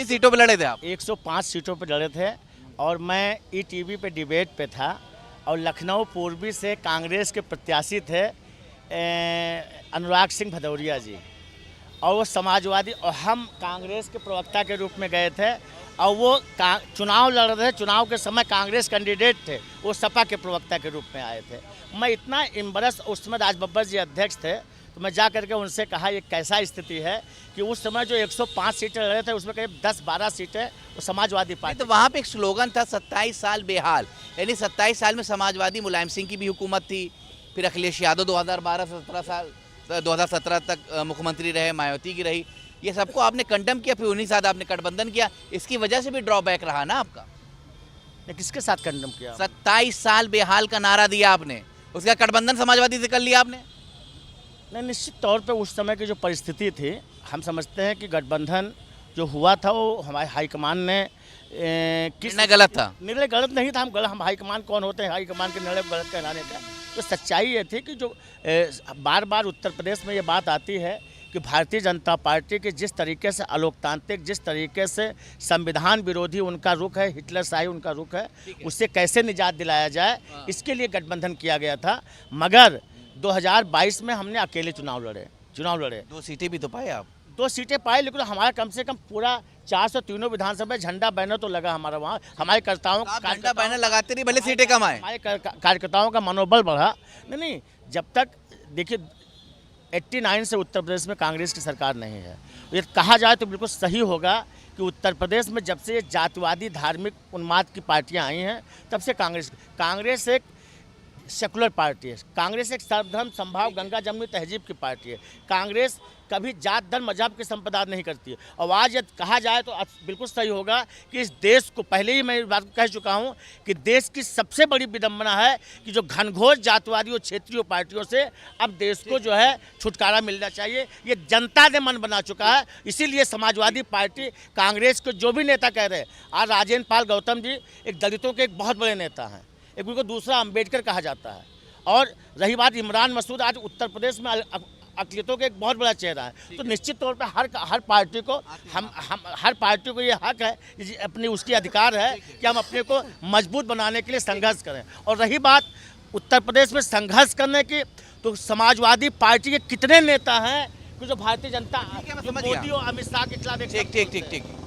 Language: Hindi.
कितनी सीटों पे लड़े थे आप? 105 सीटों पर लड़े थे और मैं ईटीवी पे डिबेट पे था और लखनऊ पूर्वी से कांग्रेस के प्रत्याशी थे अनुराग सिंह भदौरिया जी, और वो समाजवादी, और हम कांग्रेस के प्रवक्ता के रूप में गए थे और वो चुनाव लड़ रहे थे। चुनाव के समय कांग्रेस कैंडिडेट थे, वो सपा के प्रवक्ता के रूप में आए थे। मैं इतना इम्बरस, उस समय राज बब्बर जी अध्यक्ष थे, तो मैं जा करके उनसे कहा ये कैसा स्थिति है कि उस समय जो 105 सीटें लड़े थे उसमें करीब 10-12 सीटें वो समाजवादी पार्टी। तो वहाँ पे एक स्लोगन था 27 साल बेहाल, यानी 27 साल में समाजवादी मुलायम सिंह की भी हुकूमत थी, फिर अखिलेश यादव 2012 से 2017 तक मुख्यमंत्री रहे, मायावती की रही, ये सबको आपने कंडम किया, फिर उन्हीं साथ आपने गठबंधन किया, इसकी वजह से भी ड्रॉबैक रहा ना आपका। किसके साथ कंडम किया? 27 साल बेहाल का नारा दिया आपने, उसका गठबंधन समाजवादी से कर लिया आपने। नहीं, निश्चित तौर पे उस समय की जो परिस्थिति थी, हम समझते हैं कि गठबंधन जो हुआ था वो हमारे हाईकमान ने निर्णय गलत था। निर्णय गलत नहीं था, हम हाईकमान कौन होते हैं हाईकमान के निर्णय गलत कहलाने का। तो सच्चाई ये थी कि जो बार बार उत्तर प्रदेश में ये बात आती है कि भारतीय जनता पार्टी के जिस तरीके से अलोकतांत्रिक, जिस तरीके से संविधान विरोधी उनका रुख है, हिटलरशाही उनका रुख है, उससे कैसे निजात दिलाया जाए, इसके लिए गठबंधन किया गया था। मगर 2022 में हमने अकेले चुनाव लड़े। 2 सीटें भी तो पाए आप। 2 सीटें पाए, लेकिन हमारा कम से कम पूरा 403 विधानसभा झंडा बैनर तो लगा हमारा वहाँ। हमारे झंडा बैनर लगाते नहीं, भले सीटें कम आए, हमारे कार्यकर्ताओं का मनोबल बढ़ा। नहीं, जब तक देखिए 89 से उत्तर प्रदेश में कांग्रेस की सरकार नहीं है। ये कहा जाए तो बिल्कुल सही होगा कि उत्तर प्रदेश में जब से ये जातिवादी धार्मिक उन्माद की पार्टियां आई हैं, तब से कांग्रेस एक सेकुलर पार्टी है। कांग्रेस एक सर्वधर्म संभाव गंगा जमुनी तहजीब की पार्टी है। कांग्रेस कभी जात धर्म मजहब की संपदा नहीं करती है। और आज यदि कहा जाए तो बिल्कुल सही होगा कि इस देश को, पहले ही मैं इस बात कह चुका हूं कि देश की सबसे बड़ी विडंबना है कि जो घनघोर जातिवादी और क्षेत्रीय पार्टियों से अब देश को जो है छुटकारा मिलना चाहिए। ये जनता ने मन बना चुका है। इसीलिए समाजवादी पार्टी, कांग्रेस के जो भी नेता कह रहे हैं, आज राजेंद्र पाल गौतम जी एक दलितों के एक बहुत बड़े नेता हैं, एक उनको दूसरा अंबेडकर कहा जाता है। और रही बात इमरान मसूद, आज उत्तर प्रदेश में अक़लियतों के एक बहुत बड़ा चेहरा है। तो निश्चित तौर पे हर पार्टी को हर पार्टी को ये हक है, अपनी उसकी अधिकार है कि हम अपने को मजबूत बनाने के लिए संघर्ष करें। और रही बात उत्तर प्रदेश में संघर्ष करने की, तो समाजवादी पार्टी के कितने नेता हैं कि जो भारतीय जनता, मोदी और अमित शाह के खिलाफ। ठीक।